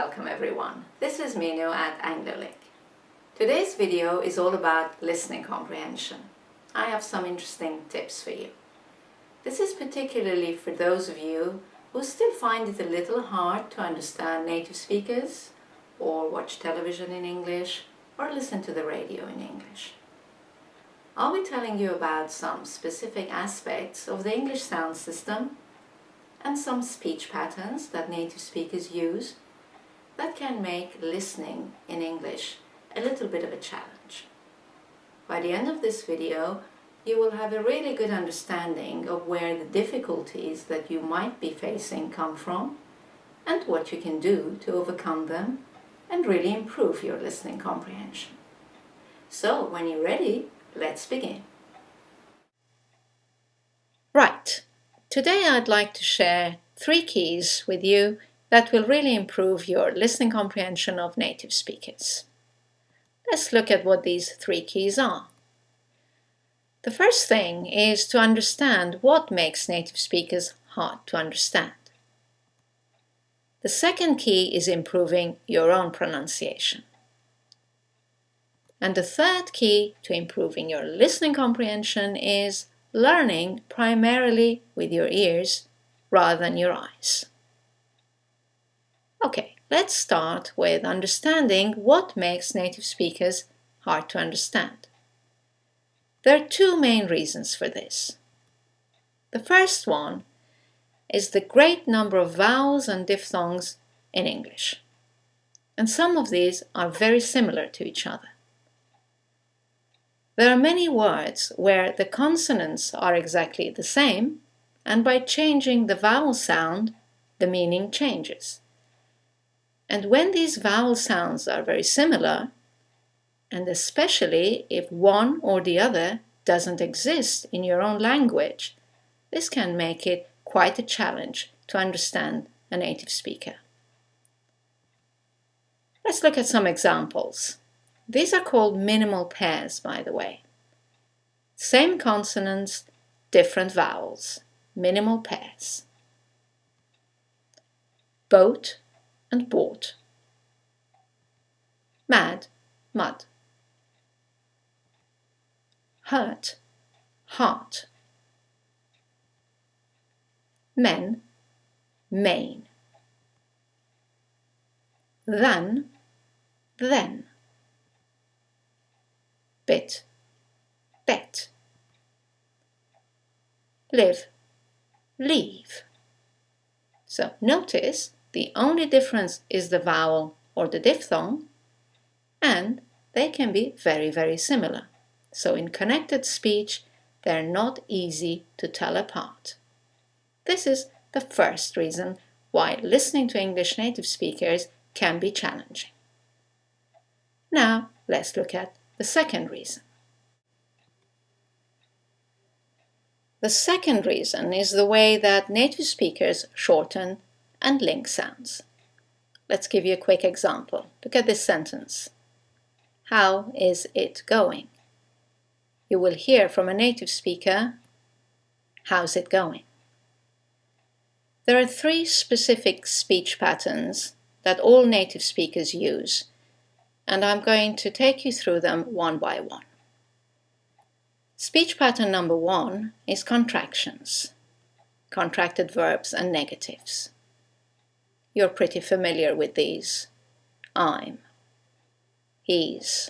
Welcome everyone. This is Minu at AngloLink. Today's video is all about listening comprehension. I have some interesting tips for you. This is particularly for those of you who still find it a little hard to understand native speakers, or watch television in English, or listen to the radio in English. I'll be telling you about some specific aspects of the English sound system and some speech patterns that native speakers use that can make listening in English a little bit of a challenge. By the end of this video, you will have a really good understanding of where the difficulties that you might be facing come from and what you can do to overcome them and really improve your listening comprehension. So, when you're ready, let's begin. Right, today I'd like to share 3 keys with you that will really improve your listening comprehension of native speakers. Let's look at what these 3 keys are. The first thing is to understand what makes native speakers hard to understand. The second key is improving your own pronunciation. And the third key to improving your listening comprehension is learning primarily with your ears rather than your eyes. Okay, let's start with understanding what makes native speakers hard to understand. There are 2 main reasons for this. The first one is the great number of vowels and diphthongs in English. And some of these are very similar to each other. There are many words where the consonants are exactly the same, and by changing the vowel sound, the meaning changes. And when these vowel sounds are very similar, and especially if one or the other doesn't exist in your own language, this can make it quite a challenge to understand a native speaker. Let's look at some examples. These are called minimal pairs, by the way. Same consonants, different vowels. Minimal pairs. Boat and bought. Mad, mud. Hurt, heart. Men, main. Than, then. Bit, bet. Live, leave. So notice the only difference is the vowel or the diphthong, and they can be very, very similar. So in connected speech, they're not easy to tell apart. This is the first reason why listening to English native speakers can be challenging. Now, let's look at the second reason. The second reason is the way that native speakers shorten and link sounds. Let's give you a quick example. Look at this sentence. How is it going? You will hear from a native speaker, how's it going? There are 3 specific speech patterns that all native speakers use, and I'm going to take you through them one by one. Speech pattern number 1 is contractions, contracted verbs and negatives. You're pretty familiar with these. I'm, he's,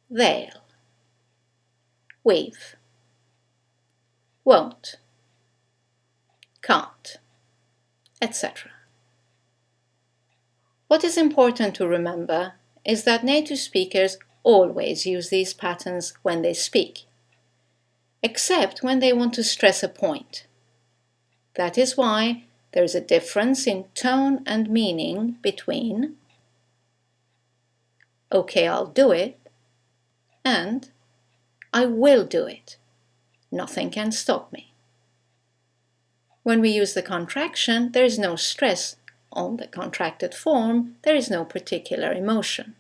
they'll, we've, won't, can't, etc. What is important to remember is that native speakers always use these patterns when they speak, except when they want to stress a point. That is why there is a difference in tone and meaning between "Okay, I'll do it" and "I will do it. Nothing can stop me." When we use the contraction, there is no stress on the contracted form, there is no particular emotion.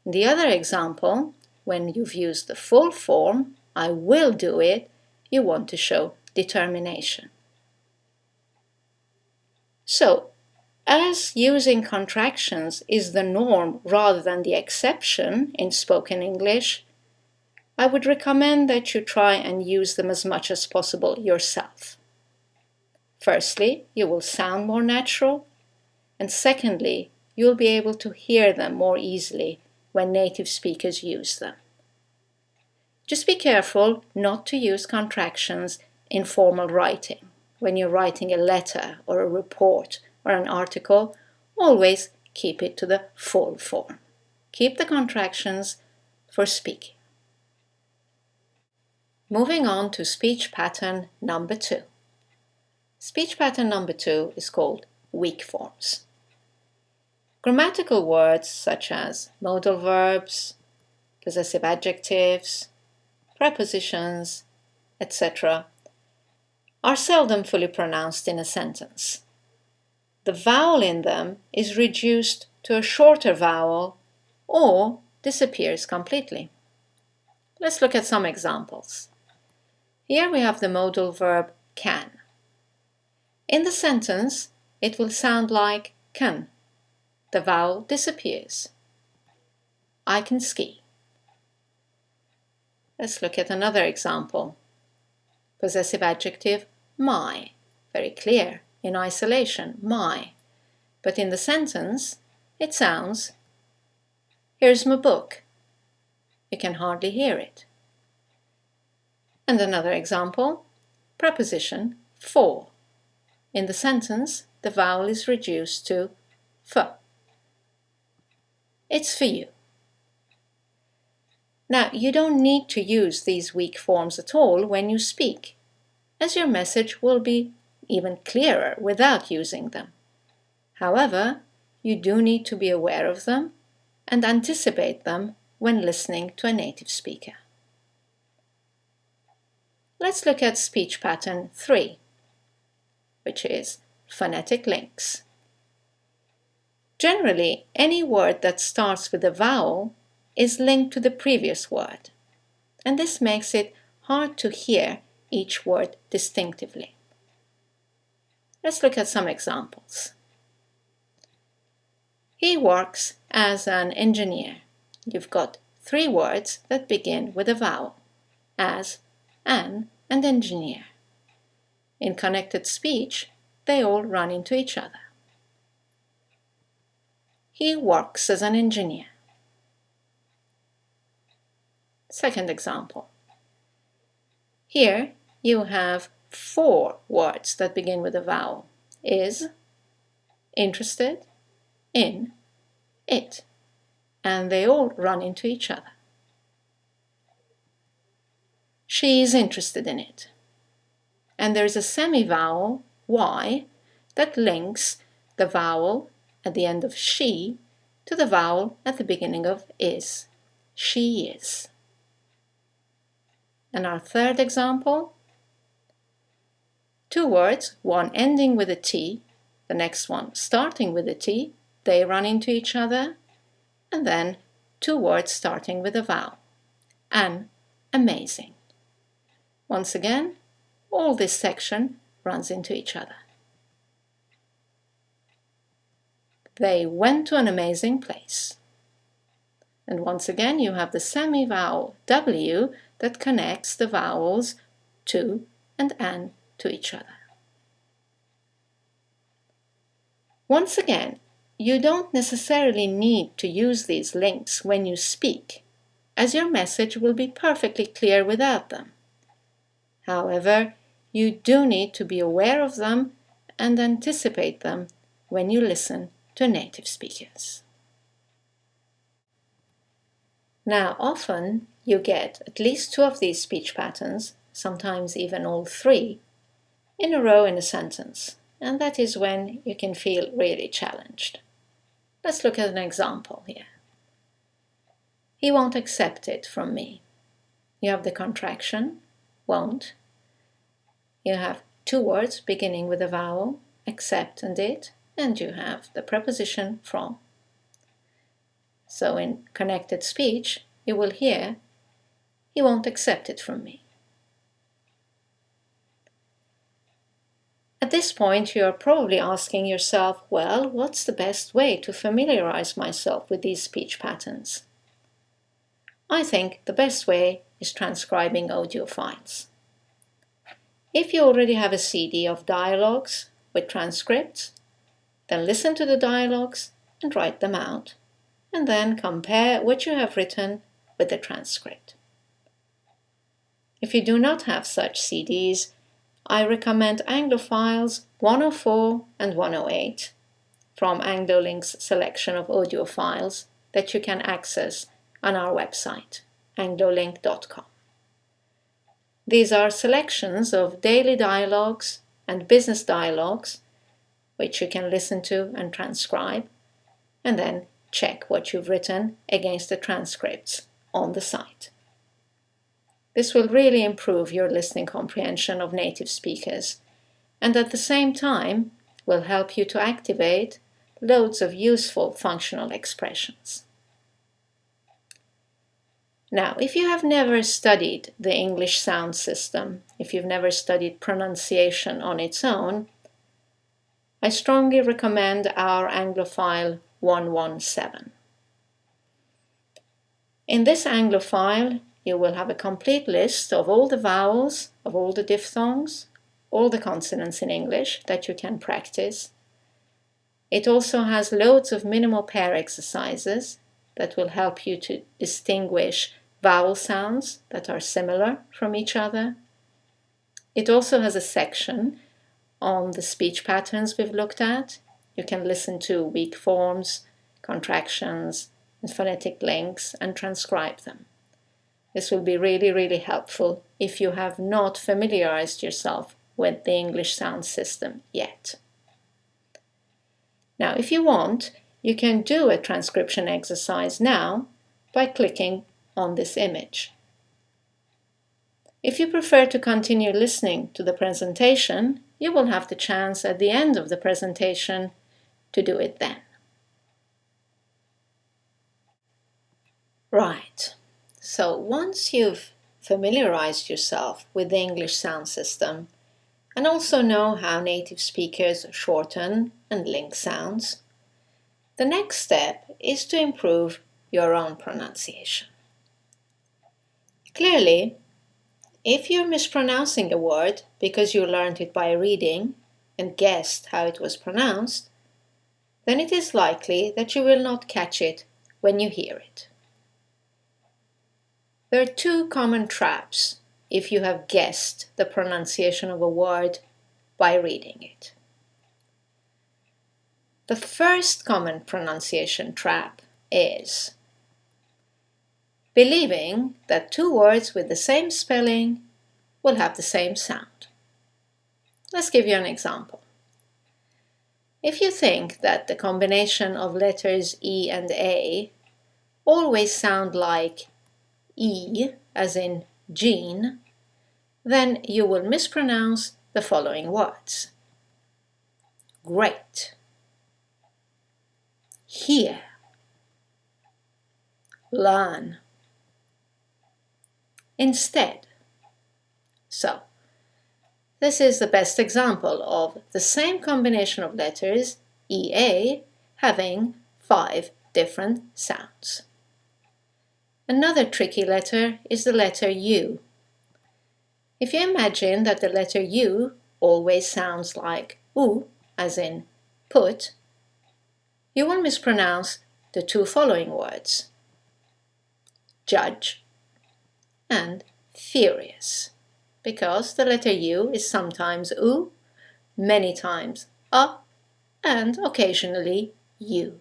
In the other example, when you've used the full form, "I will do it," you want to show determination. So, as using contractions is the norm rather than the exception in spoken English, I would recommend that you try and use them as much as possible yourself. Firstly, you will sound more natural, and secondly, you'll be able to hear them more easily when native speakers use them. Just be careful not to use contractions in formal writing. When you're writing a letter or a report or an article, always keep it to the full form. Keep the contractions for speaking. Moving on to speech pattern number 2. Speech pattern number 2 is called weak forms. Grammatical words such as modal verbs, possessive adjectives, prepositions, etc. are seldom fully pronounced in a sentence. The vowel in them is reduced to a shorter vowel or disappears completely. Let's look at some examples. Here we have the modal verb can. In the sentence, it will sound like can. The vowel disappears. I can ski. Let's look at another example. Possessive adjective my. Very clear in isolation, my. But in the sentence, it sounds, here's my book. You can hardly hear it. And another example, preposition for. In the sentence, the vowel is reduced to f. It's for you. Now, you don't need to use these weak forms at all when you speak, as your message will be even clearer without using them. However, you do need to be aware of them and anticipate them when listening to a native speaker. Let's look at speech pattern 3, which is phonetic links. Generally, any word that starts with a vowel is linked to the previous word, and this makes it hard to hear each word distinctively. Let's look at some examples. He works as an engineer. You've got 3 words that begin with a vowel, as, an, and engineer. In connected speech, they all run into each other. He works as an engineer. Second example. Here you have 4 words that begin with a vowel. Is, interested, in, it. And they all run into each other. She is interested in it. And there is a semi-vowel, y, that links the vowel at the end of she to the vowel at the beginning of is. She is. And our third example, 2 words, one ending with a T, the next one starting with a T, they run into each other, and then 2 words starting with a vowel, an, amazing. Once again, all this section runs into each other. They went to an amazing place. And once again, you have the semi-vowel W that connects the vowels to and an to each other. Once again, you don't necessarily need to use these links when you speak, as your message will be perfectly clear without them. However, you do need to be aware of them and anticipate them when you listen to native speakers. Now, often you get at least 2 of these speech patterns, sometimes even all 3, in a row in a sentence, and that is when you can feel really challenged. Let's look at an example here. He won't accept it from me. You have the contraction, won't. You have 2 words beginning with a vowel, accept and it, and you have the preposition from. So in connected speech, you will hear, he won't accept it from me. At this point, you're probably asking yourself, well, what's the best way to familiarize myself with these speech patterns? I think the best way is transcribing audio files. If you already have a CD of dialogues with transcripts, then listen to the dialogues and write them out, and then compare what you have written with the transcript. If you do not have such CDs, I recommend Anglophiles 104 and 108 from AngloLink's selection of audio files that you can access on our website, anglolink.com. These are selections of daily dialogues and business dialogues, which you can listen to and transcribe, and then check what you've written against the transcripts on the site. This will really improve your listening comprehension of native speakers, and at the same time will help you to activate loads of useful functional expressions. Now, if you have never studied the English sound system, if you've never studied pronunciation on its own, I strongly recommend our Anglophile 117. In this Anglophile, you will have a complete list of all the vowels, of all the diphthongs, all the consonants in English that you can practice. It also has loads of minimal pair exercises that will help you to distinguish vowel sounds that are similar from each other. It also has a section on the speech patterns we've looked at. You can listen to weak forms, contractions, and phonetic links and transcribe them. This will be really, really helpful if you have not familiarized yourself with the English sound system yet. Now, if you want, you can do a transcription exercise now by clicking on this image. If you prefer to continue listening to the presentation, you will have the chance at the end of the presentation to do it then. Right, so once you've familiarized yourself with the English sound system and also know how native speakers shorten and link sounds, the next step is to improve your own pronunciation. Clearly, if you're mispronouncing a word because you learned it by reading and guessed how it was pronounced, then it is likely that you will not catch it when you hear it. There are two common traps if you have guessed the pronunciation of a word by reading it. The first common pronunciation trap is believing that two words with the same spelling will have the same sound. Let's give you an example. If you think that the combination of letters E and A always sound like E, as in Jean, then you will mispronounce the following words. Great, hear, learn, instead. So, this is the best example of the same combination of letters, EA, having 5 different sounds. Another tricky letter is the letter U. If you imagine that the letter U always sounds like U, as in put, you will mispronounce the two following words, judge and furious, because the letter U is sometimes U, many times A, and occasionally U.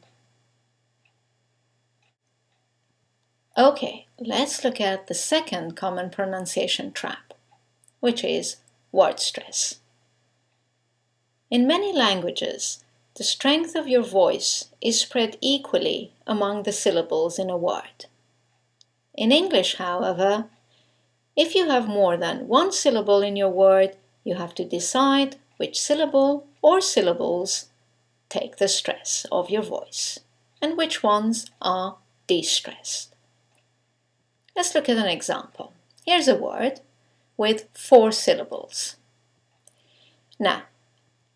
Okay, let's look at the second common pronunciation trap, which is word stress. In many languages, the strength of your voice is spread equally among the syllables in a word. In English, however, if you have more than one syllable in your word, you have to decide which syllable or syllables take the stress of your voice and which ones are de-stressed. Let's look at an example. Here's a word with 4 syllables. Now,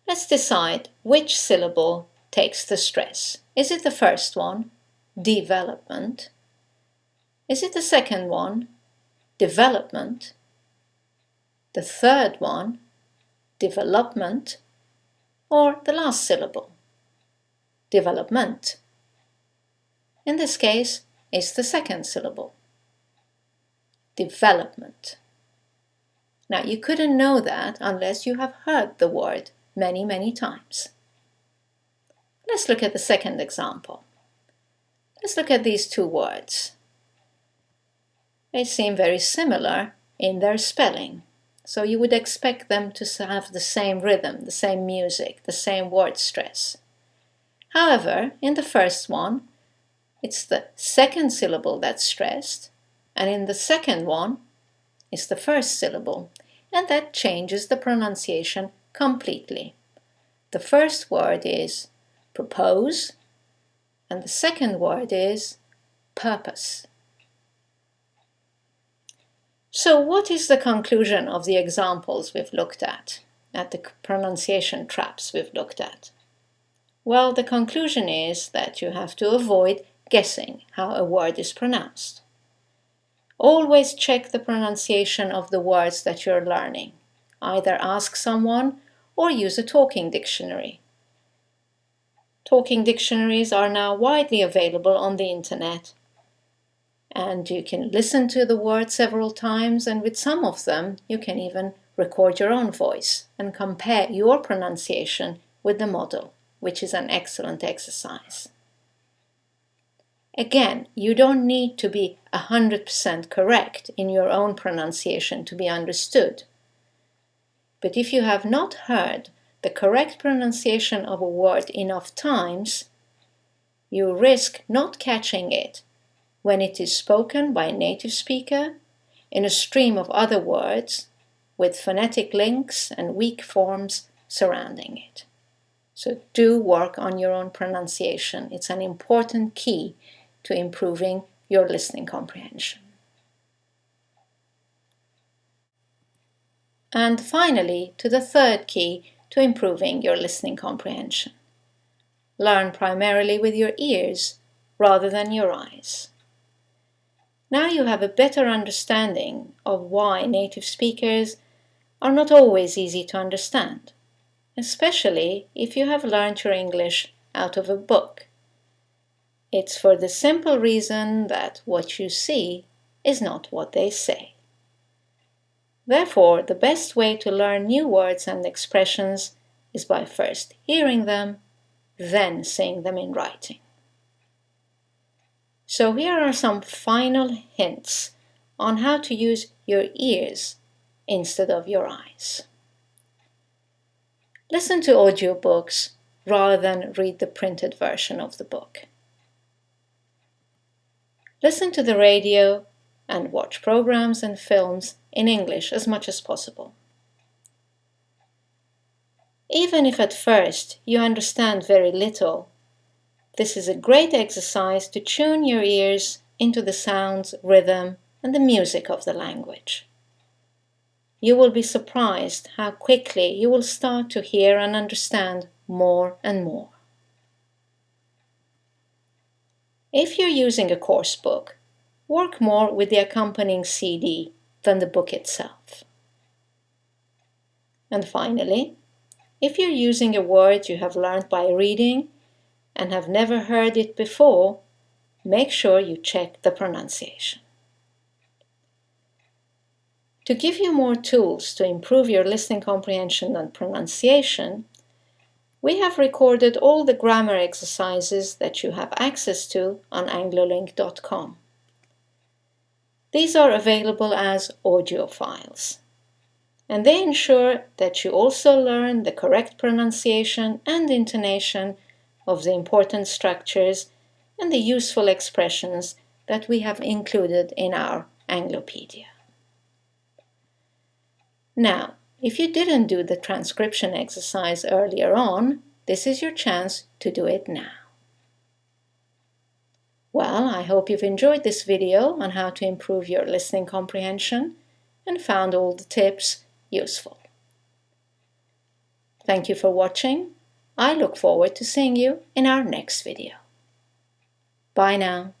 Let's decide which syllable takes the stress. Is it the first one, development? Is it the second one, development? The third one, development? Or the last syllable, development? In this case, it's the second syllable, development. Now, you couldn't know that unless you have heard the word many, many times. Let's look at the second example. Let's look at these two words. They seem very similar in their spelling, so you would expect them to have the same rhythm, the same music, the same word stress. However, in the first one, it's the second syllable that's stressed, and in the second one, it's the first syllable, and that changes the pronunciation completely. The first word is propose, and the second word is purpose. So what is the conclusion of the examples we've looked at the pronunciation traps we've looked at? Well, the conclusion is that you have to avoid guessing how a word is pronounced. Always check the pronunciation of the words that you're learning. Either ask someone or use a talking dictionary. Talking dictionaries are now widely available on the internet, and you can listen to the word several times, and with some of them you can even record your own voice and compare your pronunciation with the model, which is an excellent exercise. Again, you don't need to be 100% correct in your own pronunciation to be understood. But if you have not heard the correct pronunciation of a word enough times, you risk not catching it when it is spoken by a native speaker in a stream of other words with phonetic links and weak forms surrounding it. So do work on your own pronunciation. It's an important key to improving your listening comprehension. And finally, to the third key to improving your listening comprehension. Learn primarily with your ears rather than your eyes. Now you have a better understanding of why native speakers are not always easy to understand, especially if you have learned your English out of a book. It's for the simple reason that what you see is not what they say. Therefore, the best way to learn new words and expressions is by first hearing them, then seeing them in writing. So here are some final hints on how to use your ears instead of your eyes. Listen to audiobooks rather than read the printed version of the book. Listen to the radio and watch programs and films in English as much as possible. Even if at first you understand very little, this is a great exercise to tune your ears into the sounds, rhythm, and the music of the language. You will be surprised how quickly you will start to hear and understand more and more. If you're using a course book, work more with the accompanying CD than the book itself. And finally, if you're using a word you have learned by reading and have never heard it before, make sure you check the pronunciation. To give you more tools to improve your listening comprehension and pronunciation, we have recorded all the grammar exercises that you have access to on anglolink.com. These are available as audio files, and they ensure that you also learn the correct pronunciation and intonation of the important structures and the useful expressions that we have included in our Anglopedia. Now, if you didn't do the transcription exercise earlier on, this is your chance to do it now. Well, I hope you've enjoyed this video on how to improve your listening comprehension and found all the tips useful. Thank you for watching. I look forward to seeing you in our next video. Bye now.